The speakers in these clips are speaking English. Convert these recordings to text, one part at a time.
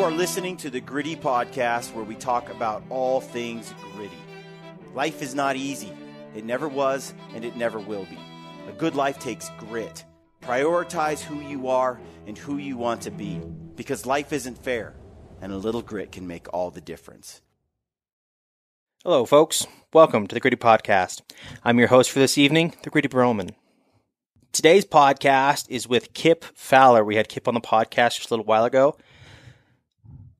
are listening to the Gritty Podcast, where we talk about all things gritty. Life is not easy. It never was, and it never will be. A good life takes grit. Prioritize who you are and who you want to be, because life isn't fair, and a little grit can make all the difference. Hello, folks. Welcome to the Gritty Podcast. I'm your host for this evening, the Gritty Broman. Today's podcast is with Kip Fowler. We had Kip on the podcast just a little while ago,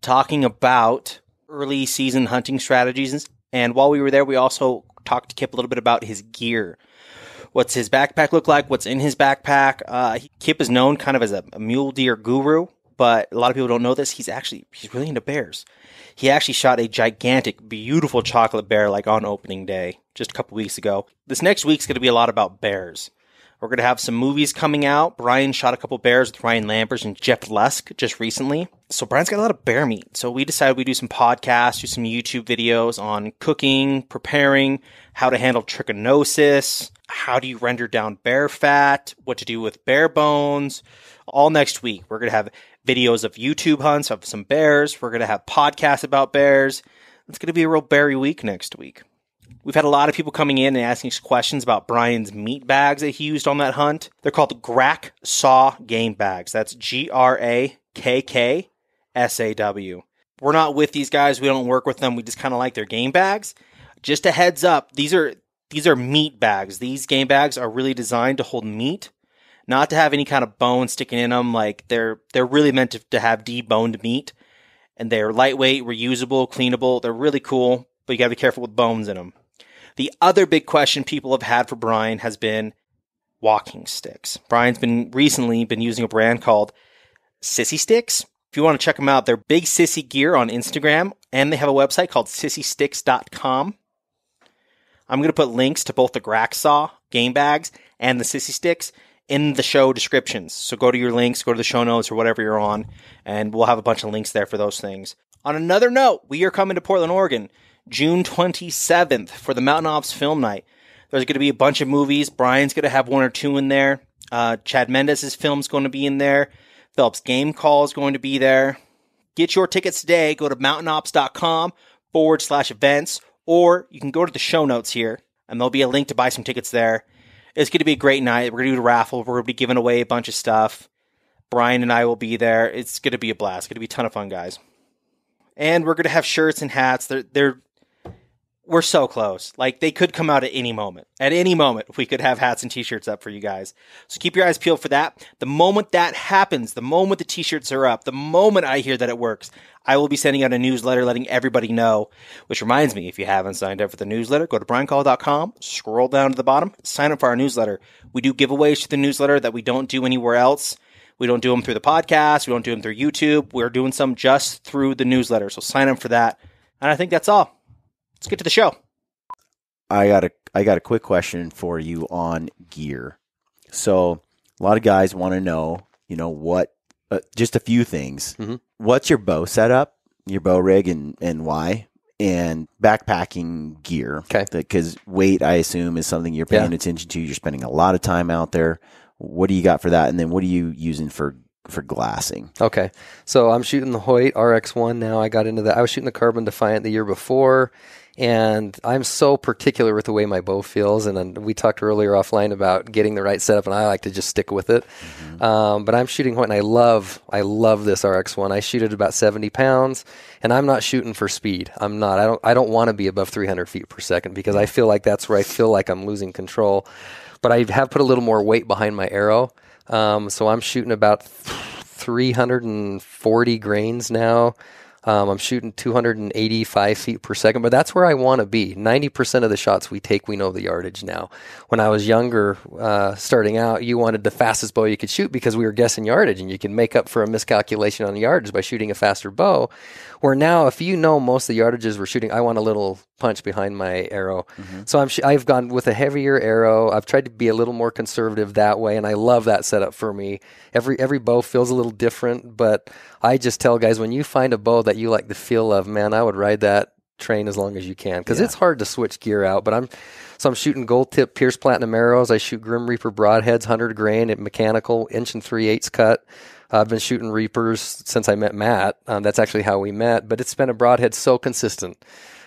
talking about early season hunting strategies. And while we were there, we also talked to Kip a little bit about his gear. What's his backpack look like? What's in his backpack? Kip is known kind of as a mule deer guru, but a lot of people don't know this. He's really into bears. He actually shot a gigantic, beautiful chocolate bear like on opening day just a couple weeks ago. This next week's going to be a lot about bears. We're going to have some movies coming out. Brian shot a couple bears with Ryan Lambers and Jeff Lusk just recently. So Brian's got a lot of bear meat. So we decided we'd do some podcasts, do some YouTube videos on cooking, preparing, how to handle trichinosis, how do you render down bear fat, what to do with bear bones. All next week. We're going to have videos of YouTube hunts of some bears. We're going to have podcasts about bears. It's going to be a real berry week next week. We've had a lot of people coming in and asking us questions about Brian's meat bags that he used on that hunt. They're called GRAKKSAW game bags. That's GRAKKSAW. We're not with these guys. We don't work with them. We just kind of like their game bags. Just a heads up, these are meat bags. These game bags are really designed to hold meat, not to have any kind of bone sticking in them. Like they're really meant to have deboned meat, and they're lightweight, reusable, cleanable. They're really cool, but you got to be careful with bones in them. The other big question people have had for Brian has been walking sticks. Brian's recently been using a brand called SISSY Sticks. If you want to check them out, they're Big Sissy Gear on Instagram, and they have a website called sissysticks.com. I'm going to put links to both the GRAKKSAW game bags and the SISSY Sticks in the show descriptions. So go to your links, go to the show notes or whatever you're on, and we'll have a bunch of links there for those things. On another note, we are coming to Portland, Oregon, June 27th for the Mountain Ops Film Night. There's going to be a bunch of movies. Brian's going to have one or two in there. Chad Mendes' film's going to be in there. Phillips Game Call is going to be there. Get your tickets today. Go to mountainops.com/events, or you can go to the show notes here, and there'll be a link to buy some tickets there. It's going to be a great night. We're going to do a raffle. We're going to be giving away a bunch of stuff. Brian and I will be there. It's going to be a blast. It's going to be a ton of fun, guys. And we're going to have shirts and hats. We're so close. Like, they could come out at any moment. At any moment, we could have hats and t-shirts up for you guys. So keep your eyes peeled for that. The moment that happens, the moment the t-shirts are up, the moment I hear that it works, I will be sending out a newsletter letting everybody know. Which reminds me, if you haven't signed up for the newsletter, go to briancall.com, scroll down to the bottom, sign up for our newsletter. We do giveaways to the newsletter that we don't do anywhere else. We don't do them through the podcast. We don't do them through YouTube. We're doing some just through the newsletter. So sign up for that. And I think that's all. Let's get to the show. I got a quick question for you on gear. So a lot of guys want to know, what, just a few things. Mm-hmm. What's your bow setup, your bow rig, and why? And backpacking gear. Okay. Because weight, I assume, is something you're paying attention to. You're spending a lot of time out there. What do you got for that? And then what are you using for glassing? Okay. So I'm shooting the Hoyt RX1 now. I got into that. I was shooting the Carbon Defiant the year before, and I'm so particular with the way my bow feels. And we talked earlier offline about getting the right setup, and I like to just stick with it. Mm-hmm. But I'm shooting Hoyt, and I love this RX1. I shoot at about 70 pounds, and I'm not shooting for speed. I'm not. I don't want to be above 300 feet per second because I feel like that's where I feel like I'm losing control. But I have put a little more weight behind my arrow. So I'm shooting about 340 grains now. I'm shooting 285 feet per second, but that's where I want to be. 90% of the shots we take, we know the yardage now. When I was younger, starting out, you wanted the fastest bow you could shoot because we were guessing yardage, and you can make up for a miscalculation on yardage by shooting a faster bow. Where now, if you know most of the yardages we're shooting, I want a little punch behind my arrow. Mm-hmm. So I've gone with a heavier arrow. I've tried to be a little more conservative that way, and I love that setup for me. Every bow feels a little different, but I just tell guys, when you find a bow that you like the feel of, man, I would ride that train as long as you can, because it's hard to switch gear out. But I'm shooting gold tip Pierce Platinum arrows. I shoot Grim Reaper broadheads, 100 grain at mechanical, 1 3/8 cut. I've been shooting reapers since I met Matt. That's actually how we met, but it's been a broadhead so consistent.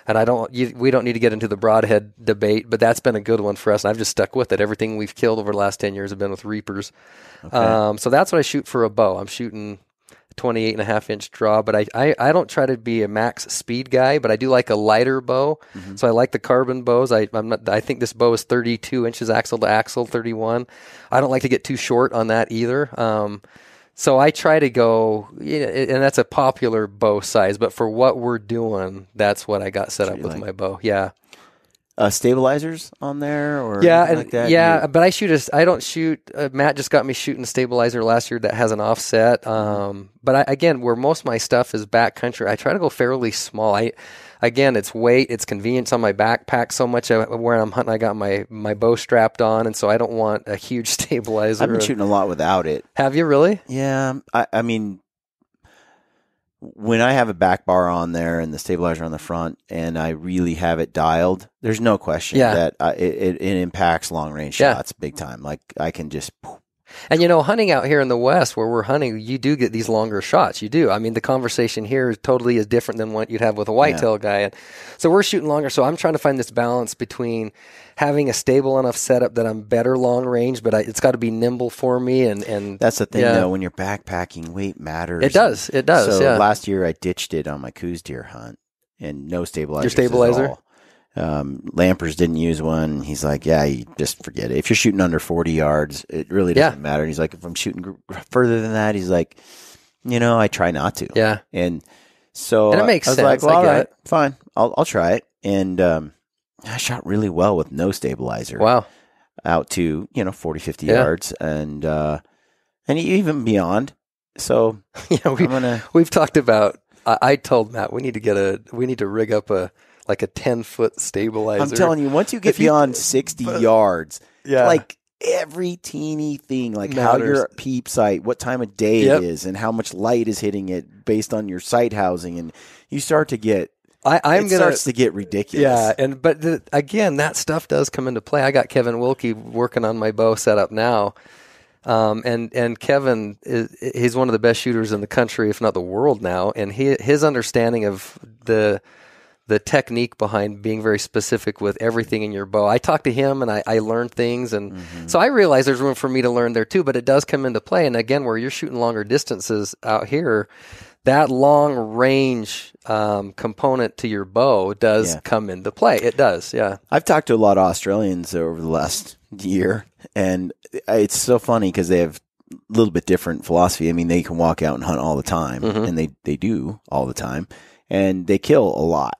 And we don't need to get into the broadhead debate, but that's been a good one for us. And I've just stuck with it. Everything we've killed over the last 10 years have been with reapers. Okay. So that's what I shoot for a bow. I'm shooting 28.5-inch draw, but I don't try to be a max speed guy, but I do like a lighter bow. Mm-hmm. So I like the carbon bows. I think this bow is 32 inches axle to axle, 31. I don't like to get too short on that either. So I try to go, and that's a popular bow size, but for what we're doing, that's what I got set up with my bow. Yeah. Stabilizers on there or like that? Yeah, but I don't shoot. Matt just got me shooting a stabilizer last year that has an offset. But again, where most of my stuff is backcountry, I try to go fairly small. Again, it's weight, it's convenience on my backpack so much. Where I'm hunting, I got my bow strapped on, and so I don't want a huge stabilizer. I've been shooting a lot without it. Have you really? Yeah, I mean, when I have a back bar on there and the stabilizer on the front, and I really have it dialed, there's no question that it impacts long range shots big time. Like I can just. And hunting out here in the West where we're hunting, you do get these longer shots. You do. I mean, the conversation here totally is different than what you'd have with a whitetail guy. And so we're shooting longer. So I'm trying to find this balance between having a stable enough setup that I'm better long range, but it's got to be nimble for me. And that's the thing, though. When you're backpacking, weight matters. It does. So last year I ditched it on my coos deer hunt and no stabilizer. Your stabilizer? At all. Lampers didn't use one. He's like, yeah, you just forget it. If you're shooting under 40 yards, it really doesn't matter. And he's like, if I'm shooting further than that, he's like, I try not to. Yeah. And so it makes sense. I was like, well, all right, fine. I'll try it. And I shot really well with no stabilizer. Wow. Out to, 40, 50 yards and even beyond. So we've talked about, I told Matt, we need to rig up a 10-foot stabilizer. I'm telling you, once you get beyond 60 yards, like every teeny thing, like matters. How your peep sight, what time of day it is, and how much light is hitting it based on your sight housing, and you start to get. Starts to get ridiculous. Yeah, but again, that stuff does come into play. I got Kevin Wilkie working on my bow setup now. And Kevin he's one of the best shooters in the country, if not the world now, and his understanding of the technique behind being very specific with everything in your bow. I talked to him and I learned things. And so I realize there's room for me to learn there too, but it does come into play. And again, where you're shooting longer distances out here, that long range component to your bow does come into play. It does. Yeah. I've talked to a lot of Australians over the last year, and it's so funny because they have a little bit different philosophy. I mean, they can walk out and hunt all the time, and they do all the time, and they kill a lot.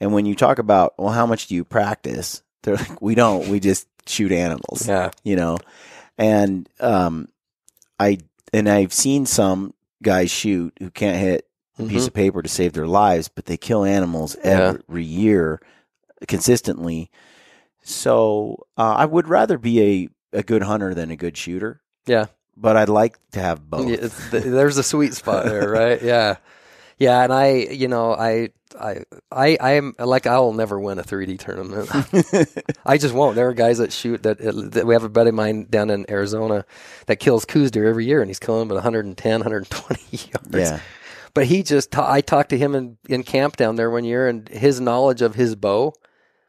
And when you talk about, well, how much do you practice? They're like, we don't. We just shoot animals. Yeah. And I've seen some guys shoot who can't hit a piece of paper to save their lives, but they kill animals every year consistently. So I would rather be a good hunter than a good shooter. Yeah. But I'd like to have both. Yeah, there's a sweet spot there, right? Yeah. Yeah, and I'm like, I'll never win a 3D tournament. I just won't. There are guys that shoot that we have a buddy of mine down in Arizona that kills coos deer every year, and he's killing them at 110, 120 yards. Yeah. But I talked to him in camp down there one year, and his knowledge of his bow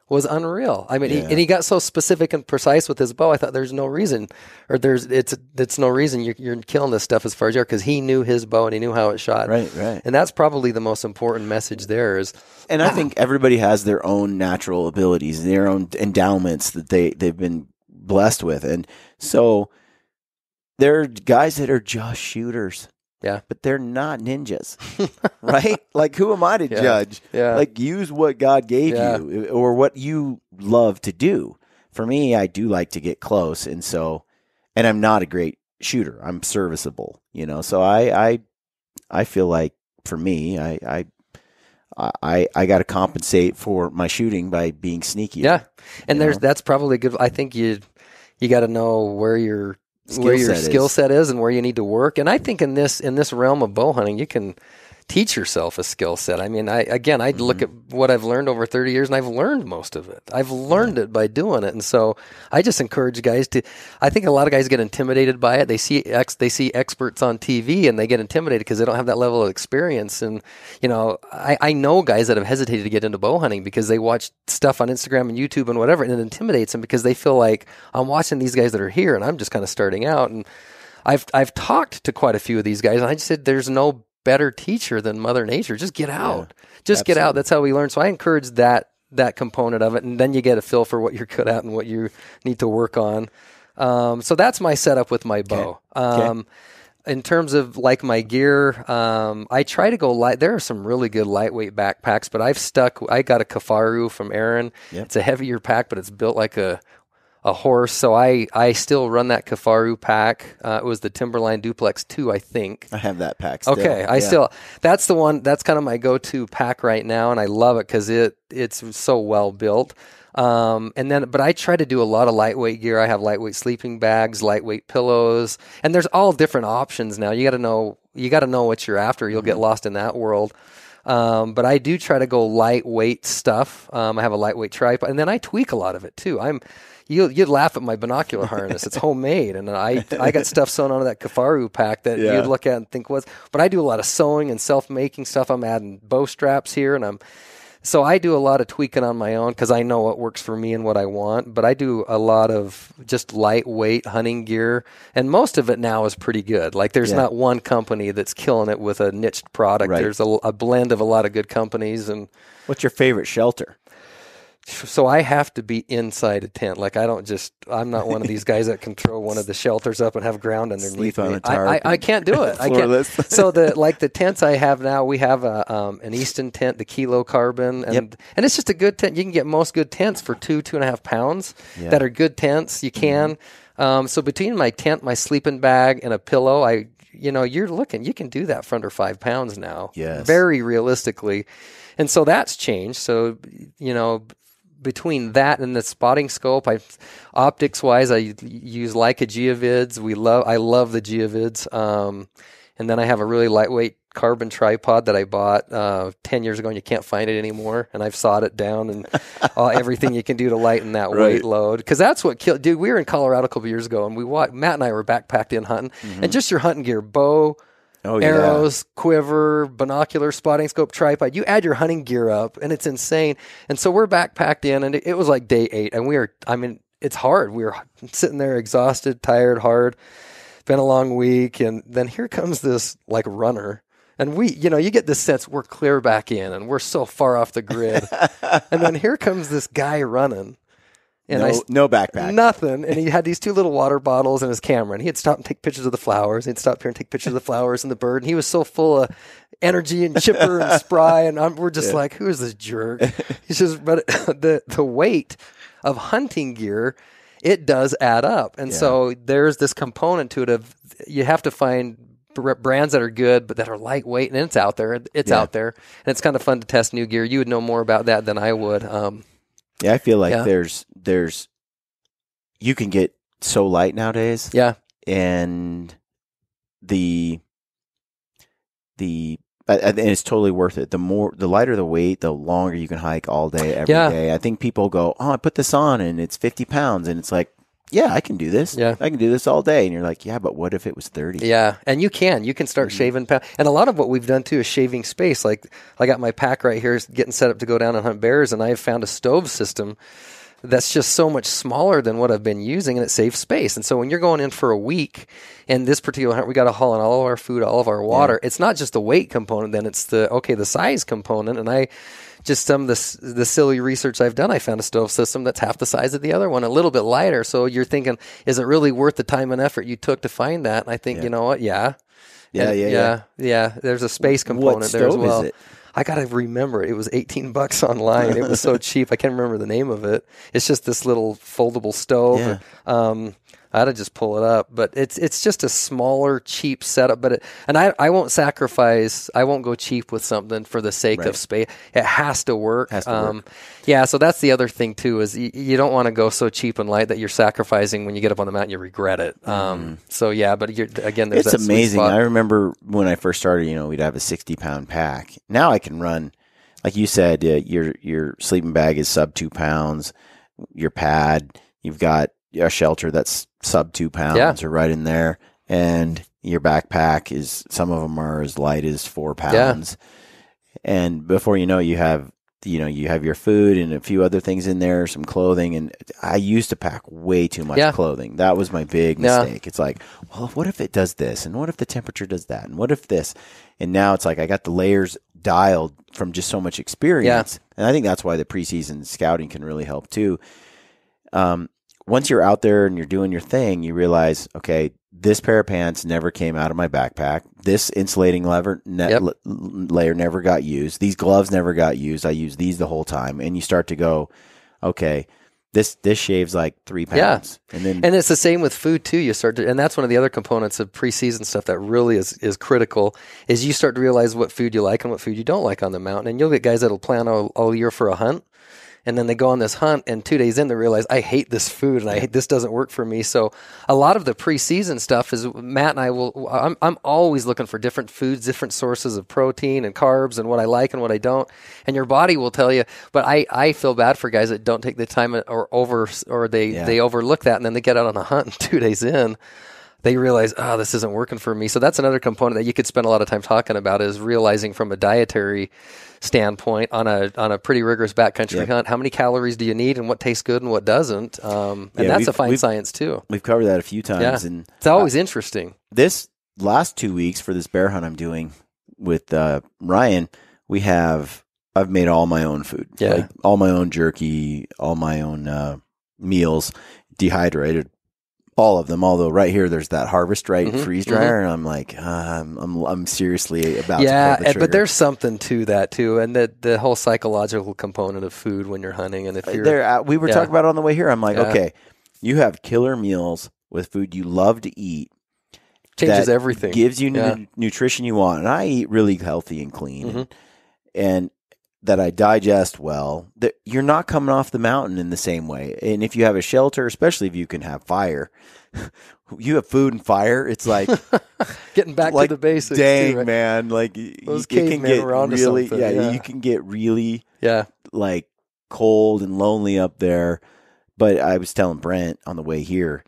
was unreal. I mean, he got so specific and precise with his bow. I thought there's no reason, or it's no reason you're killing this stuff as far as you are, because he knew his bow and he knew how it shot. Right. And that's probably the most important message there is. And I think everybody has their own natural abilities, their own endowments that they've been blessed with, and so there are guys that are just shooters. Yeah. But they're not ninjas, right? Like, who am I to judge? Yeah. Like, use what God gave you or what you love to do. For me, I do like to get close. And I'm not a great shooter. I'm serviceable, So I feel like for me, I got to compensate for my shooting by being sneaky. Yeah. And that's probably good. I think you got to know where your skill set is and where you need to work. And I think in this realm of bow hunting, you can teach yourself a skill set. I mean, I look at what I've learned over 30 years, and I've learned most of it. I've learned it by doing it. And so I just encourage guys I think a lot of guys get intimidated by it. They see experts on TV and they get intimidated because they don't have that level of experience. And, I know guys that have hesitated to get into bow hunting because they watch stuff on Instagram and YouTube and whatever, and it intimidates them because they feel like I'm watching these guys that are here and I'm just kind of starting out. And I've talked to quite a few of these guys, and I just said there's no better teacher than Mother Nature. Just get out. Get out. That's how we learn. So I encourage that component of it, and then you get a feel for what you're good at and what you need to work on. So that's my setup with my bow. In terms of like my gear, I try to go light. There are some really good lightweight backpacks, but I got a Kafaru from Aaron. Yep. It's a heavier pack, but it's built like a horse. So I still run that Kafaru pack. It was the Timberline Duplex 2, I think. I have that pack still. Okay. That's the one, that's kind of my go-to pack right now. And I love it because it's so well built. But I try to do a lot of lightweight gear. I have lightweight sleeping bags, lightweight pillows, and there's all different options now. You got to know what you're after. You'll get lost in that world. But I do try to go lightweight stuff. I have a lightweight tripod, and then I tweak a lot of it too. You'd laugh at my binocular harness. It's homemade, and I got stuff sewn onto that Kafaru pack that you'd look at and think was. But I do a lot of sewing and self-making stuff. I'm adding bow straps here, so I do a lot of tweaking on my own because I know what works for me and what I want. But I do a lot of just lightweight hunting gear, and most of it now is pretty good. Like there's not one company that's killing it with a niched product. Right. There's a blend of a lot of good companies. And what's your favorite shelter? So I have to be inside a tent. Like I'm not one of these guys that can throw one of the shelters up and have ground underneath Sleep on me. a tarp. I can't do it. I can't. So the tents I have now, we have an Easton tent, the Kilo Carbon, and it's just a good tent. You can get most good tents for 2.5 pounds that are good tents. You can. So between my tent, my sleeping bag, and a pillow, you can do that for under 5 pounds now. Yes. Very realistically. And so that's changed. So, between that and the spotting scope, optics wise, I use Leica Geovids. I love the Geovids. And then I have a really lightweight carbon tripod that I bought 10 years ago, and you can't find it anymore. And I've sawed it down and everything you can do to lighten that weight load. Because that's what killed. Dude, we were in Colorado a couple years ago, and Matt and I were backpacked in hunting, and just your hunting gear, bow, arrows, quiver, binocular, spotting scope, tripod. You add your hunting gear up, and it's insane. And so we're backpacked in, and it was like day 8, and it's hard. We were sitting there exhausted, tired, hard. Been a long week, and then here comes this like runner, and you get this sense we're clear back in, and we're so far off the grid, and then here comes this guy running. And no backpack. Nothing. And he had these 2 little water bottles and his camera. And he'd stop and take pictures of the flowers. He'd stop here and take pictures of the flowers and the bird. And he was so full of energy and chipper and spry. And we're just like, who is this jerk? He's just, but the weight of hunting gear, it does add up. And so there's this component to it of you have to find brands that are good, but that are lightweight. And it's out there. It's out there. And it's kind of fun to test new gear. You would know more about that than I would. I feel like there's you can get so light nowadays. Yeah. And and it's totally worth it. The lighter the weight, the longer you can hike all day, every day. I think people go, I put this on and it's 50 pounds. And it's like, I can do this. Yeah. I can do this all day. And you're like, but what if it was 30? Yeah. And you can start shaving. And a lot of what we've done too is shaving space. Like I got my pack right here getting set up to go down and hunt bears. And I've found a stove system that's just so much smaller than what I've been using, and it saves space. And so when you're going in for a week, and this particular hunt, we got to haul in all of our food, all of our water. It's not just the weight component, then it's the size component. And some of the silly research I've done, I found a stove system that's half the size of the other one, a little bit lighter. So you're thinking, is it really worth the time and effort you took to find that? And I think, you know what? Yeah. There's a space component there as well. What stove is it? I got to remember it was $18 online. It was so cheap. I can't remember the name of it. It's just this little foldable stove. Yeah. I had to just pull it up, but it's just a smaller, cheap setup. But I won't sacrifice. I won't go cheap with something for the sake of space. It has to work. Yeah. So that's the other thing too is you don't want to go so cheap and light that you're sacrificing when you get up on the mountain. You regret it. So yeah, but again, there's it's that amazing. sweet spot. I remember when I first started. We'd have a 60-pound pack. Now I can run, like you said, your sleeping bag is sub 2 pounds. Your pad, you've got a shelter that's sub 2 pounds or right in there, and your backpack is, some of them are as light as 4 pounds. And before you know, you have your food and a few other things in there, some clothing. And I used to pack way too much clothing. That was my big mistake. It's like, well, what if it does this? And what if the temperature does that? And what if this? And now it's like I got the layers dialed from just so much experience. And I think that's why the preseason scouting can really help too. Once you're out there and you're doing your thing, you realize, okay, this pair of pants never came out of my backpack. This insulating layer never got used. These gloves never got used. I used these the whole time. And you start to go, okay, this shaves like 3 pounds. And it's the same with food too. You start to, and that's one of the other components of preseason stuff that really is critical, is you start to realize what food you like and what food you don't like on the mountain. And you'll get guys that'll plan all year for a hunt. And then they go on this hunt, and 2 days in, they realize, I hate this food, and this doesn't work for me. So a lot of the preseason stuff is Matt and I'm always looking for different foods, different sources of protein and carbs and what I like and what I don't. And your body will tell you. But I feel bad for guys that don't take the time they overlook that, and then they get out on a hunt, and 2 days in, they realize, this isn't working for me. So that's another component that you could spend a lot of time talking about, is realizing from a dietary standpoint on a pretty rigorous backcountry hunt, how many calories do you need and what tastes good and what doesn't. And that's a fine science too. We've covered that a few times. And it's always interesting. This last 2 weeks for this bear hunt I'm doing with Ryan, I've made all my own food. Like all my own jerky, all my own meals, dehydrated. All of them, although right here there's that Harvest Right freeze dryer, and I'm like, I'm seriously about to pull the trigger. But there's something to that too, and the whole psychological component of food when you're hunting. And if you're we were talking about it on the way here. I'm like, okay, you have killer meals with food you love to eat, changes everything, gives you nutrition you want, and I eat really healthy and clean, and that I digest well. That you're not coming off the mountain in the same way. And if you have a shelter, especially if you can have fire, you have food and fire. It's like getting back to the basics. Dang, too, right? man! Like those cavemen were onto something. You can get really like cold and lonely up there. But I was telling Brent on the way here,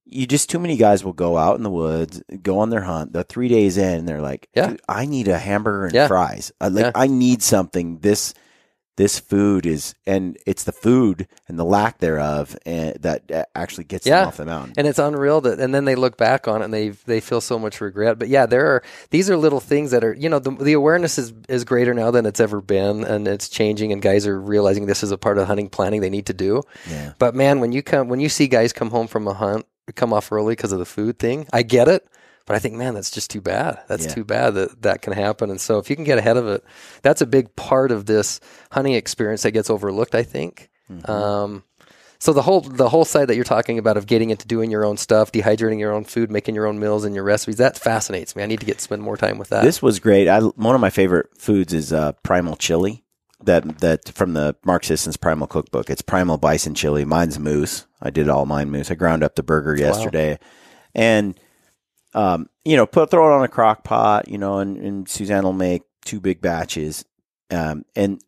too many guys will go out in the woods, go on their hunt. They're 3 days in, and they're like, dude, I need a hamburger and fries. I need something. This food is, and it's the food and the lack thereof that actually gets them off the mountain. And it's unreal and then they look back on it and they feel so much regret. But these are little things that are, the awareness is greater now than it's ever been, and it's changing, and guys are realizing this is a part of hunting planning they need to do. Yeah. But man, when you see guys come home from a hunt, come off early because of the food thing, I get it. But I think, man, that's just too bad. That's too bad that can happen. And so if you can get ahead of it, that's a big part of this hunting experience that gets overlooked, I think. So the whole side that you're talking about of getting into doing your own stuff, dehydrating your own food, making your own meals and your recipes, that fascinates me. I need to spend more time with that. This was great. One of my favorite foods is primal chili. That from the Mark Sisson's Primal Cookbook. It's primal bison chili. Mine's moose. I did all mine moose. I ground up the burger yesterday. And throw it on a crock pot, and Suzanne will make 2 big batches. And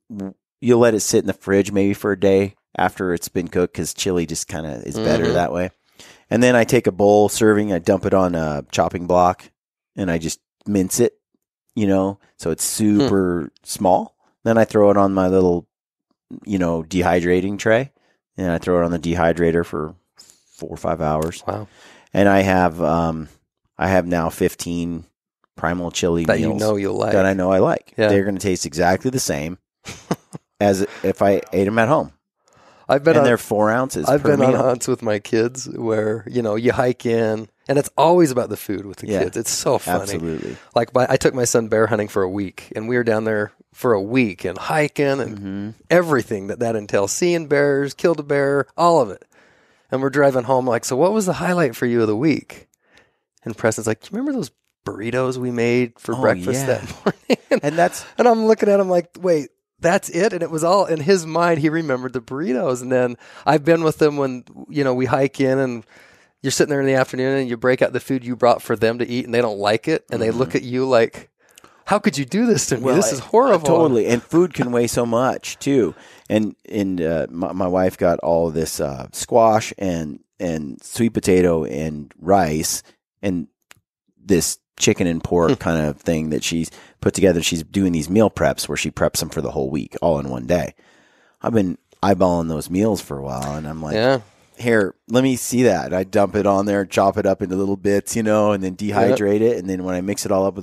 you'll let it sit in the fridge maybe for a day after it's been cooked, because chili just kind of is better that way. And then I take a bowl serving, I dump it on a chopping block, and I just mince it, so it's super small. Then I throw it on my little, dehydrating tray, and I throw it on the dehydrator for 4 or 5 hours. Wow. And I have now 15 primal chili meals you'll like. that I know I like. Yeah. They're going to taste exactly the same as if I ate them at home. They're 4 ounces. I've per been meal. on hunts with my kids where you hike in, and it's always about the food with the kids. It's so funny. Absolutely. Like I took my son bear hunting for a week, and we were down there for a week and hiking and everything that entails. Seeing bears, killed a bear, all of it. And we're driving home like, so what was the highlight for you of the week? And Preston's like, do you remember those burritos we made for breakfast that morning? And I'm looking at him like, wait, that's it? And it was all in his mind. He remembered the burritos. And then I've been with them when, we hike in and you're sitting there in the afternoon and you break out the food you brought for them to eat and they don't like it. And they look at you like, how could you do this to me? This is horrible. Totally. And food can weigh so much too. And my wife got all this squash and sweet potato and rice and this chicken and pork kind of thing that she's put together. She's doing these meal preps where she preps them for the whole week, all in one day. I've been eyeballing those meals for a while, and I'm like, here, let me see that. I dump it on there, chop it up into little bits, and then dehydrate it. And then when I mix it all up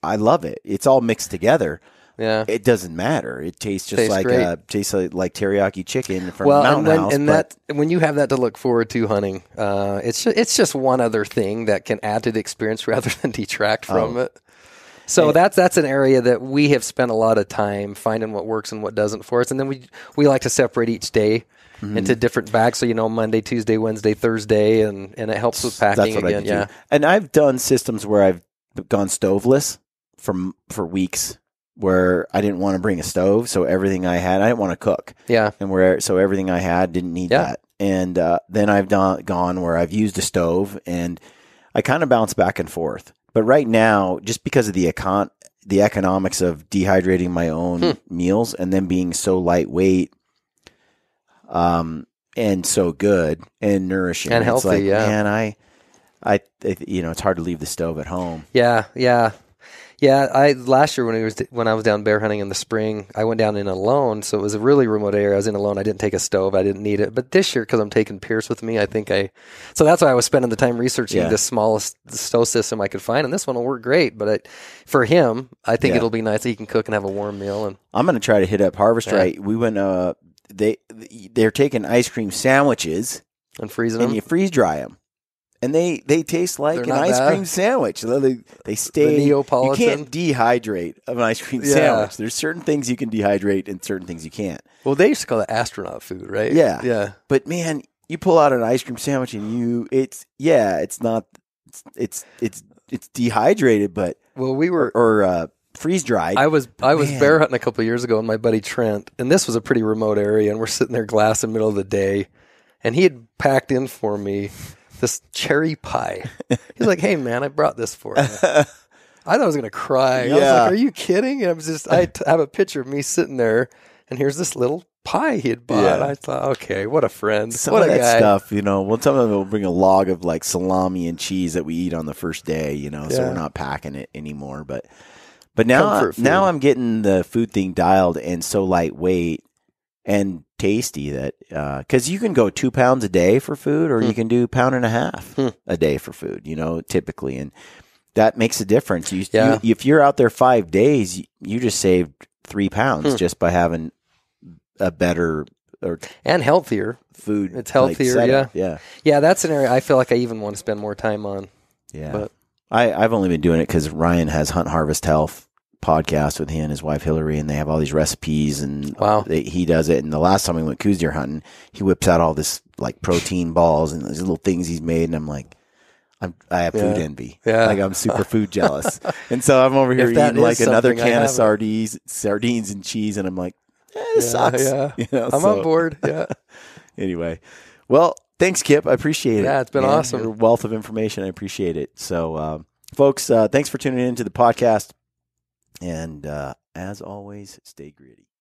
I love it. It's all mixed together. Yeah, it doesn't matter. It tastes just like teriyaki chicken from Mountain House. And when you have that to look forward to hunting, it's just one other thing that can add to the experience rather than detract from it. So that's an area that we have spent a lot of time finding what works and what doesn't for us. And then we like to separate each day into different bags. So Monday, Tuesday, Wednesday, Thursday, and it helps with packing. That's what I do. And I've done systems where I've gone stoveless for weeks, where I didn't want to bring a stove, so everything I had, I didn't want to cook. Yeah. And so everything I had didn't need that. And then I've gone where I've used a stove, and I kind of bounce back and forth. But right now, just because of the economics of dehydrating my own meals and them being so lightweight, and so good and nourishing and healthy, man, it's hard to leave the stove at home. Yeah, last year when I was down bear hunting in the spring, I went down in alone, so it was a really remote area. I was in alone. I didn't take a stove. I didn't need it. But this year, because I'm taking Pierce with me, so that's why I was spending the time researching the smallest stove system I could find, and this one will work great. But for him, I think it'll be nice that he can cook and have a warm meal. And I'm going to try to hit up Harvest Right. We went. They're taking ice cream sandwiches and freezing them, and you freeze dry them. And they taste like an ice cream sandwich. They stay. The Neapolitan. You can't dehydrate an ice cream sandwich. There's certain things you can dehydrate and certain things you can't. Well, they used to call it astronaut food, right? Yeah. But man, you pull out an ice cream sandwich and it's dehydrated, but we were or freeze dried. I was bear hunting a couple of years ago with my buddy Trent, and this was a pretty remote area, and we're sitting there glass in the middle of the day, and he had packed in for me this cherry pie. He's like, "Hey man, I brought this for you." I thought I was gonna cry. I was like, "Are you kidding?" And I have a picture of me sitting there, and here's this little pie he had bought. Yeah. I thought, okay, what a friend. Some of that guy. Stuff, well, some of them will bring a log of like salami and cheese that we eat on the first day, so we're not packing it anymore. But now I'm getting the food thing dialed and so lightweight and tasty that because you can go 2 pounds a day for food, or you can do 1.5 pounds a day for food, typically, and that makes a difference. If you're out there 5 days, you just saved 3 pounds just by having a better and healthier food. It's healthier, yeah. That's an area I feel like I even want to spend more time on. Yeah, but I've only been doing it because Ryan has Hunt Harvest Health podcast with he and his wife Hillary, and they have all these recipes, and he does it. And the last time we went coos deer hunting, he whips out all this like protein balls and these little things he's made, and I'm like, I have food envy. Yeah, like I'm super food jealous, and so I'm over here eating like another can of sardines and cheese, and I'm like, this sucks. Yeah, I'm on board. Yeah. Anyway, well, thanks, Kip. I appreciate it. Yeah, it's been awesome. Your wealth of information. I appreciate it. So, folks, thanks for tuning in to the podcast. And as always, stay gritty.